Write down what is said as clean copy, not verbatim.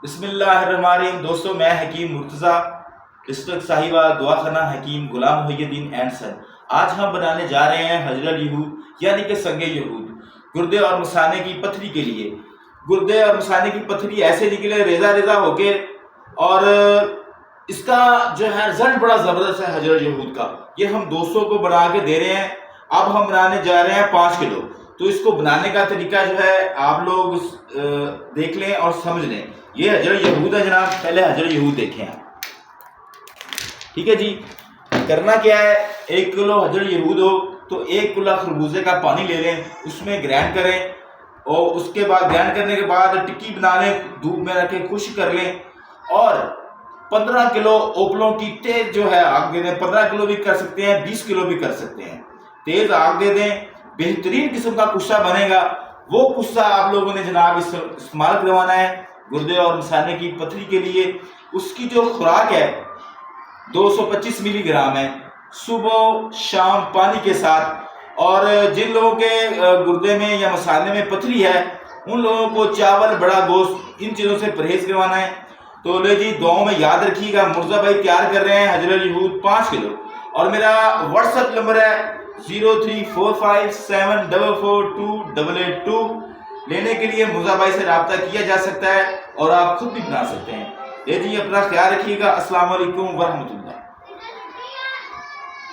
بسم اللہ الرحمن الرحیم۔ دوستو میں حکیم مرتضیٰ، ڈسٹرکٹ صاحبہ دعا خانہ حکیم غلام محی الدین اینڈ سن۔ آج ہم بنانے جا رہے ہیں حجر الیہود یعنی کہ سنگ یہود، گردے اور مثانے کی پتھری کے لیے۔ گردے اور مثانے کی پتھری ایسے نکلے ریزہ ریزہ ہو کے، اور اس کا جو ہے رزلٹ بڑا زبردست ہے حجر الیہود کا۔ یہ ہم 200 کو بنا کے دے رہے ہیں۔ اب ہم بنانے جا رہے ہیں 5 کلو، تو اس کو بنانے کا طریقہ جو ہے آپ لوگ دیکھ لیں اور سمجھ لیں۔ یہ حجر الیہود ہے جناب، پہلے حجر الیہود دیکھیں آپ، ٹھیک ہے جی۔ کرنا کیا ہے، 1 کلو حجر الیہود ہو تو 1 کلو خربوزے کا پانی لے لیں، اس میں گرینڈ کریں، اور اس کے بعد گرینڈ کرنے کے بعد ٹکی بنا لیں، دھوپ میں رکھیں، خشک کر لیں، اور 15 کلو اوپلوں کی تیز جو ہے آگ دے دیں۔ 15 کلو بھی کر سکتے ہیں، 20 کلو بھی کر سکتے ہیں، تیز آگ دے دیں۔ بہترین قسم کا کشہ بنے گا، وہ کشہ آپ لوگوں نے جناب استعمال کروانا ہے گردے اور مثانے کی پتھری کے لیے۔ اس کی جو خوراک ہے 225 ملی گرام ہے، صبح شام پانی کے ساتھ۔ اور جن لوگوں کے گردے میں یا مثانے میں پتھری ہے، ان لوگوں کو چاول، بڑا گوشت، ان چیزوں سے پرہیز کروانا ہے۔ تو لے جی، دعاؤں میں یاد رکھیے گا۔ مرزا بھائی تیار کر رہے ہیں حجر الیہود 5 کلو، اور میرا واٹس ایپ نمبر ہے 0345744282۔ لینے کے لیے مرزا بھائی سے رابطہ کیا جا سکتا ہے، اور آپ خود بھی بنا سکتے ہیں۔ یہ جی، اپنا خیال رکھیے گا۔ السلام علیکم ورحمۃ اللہ۔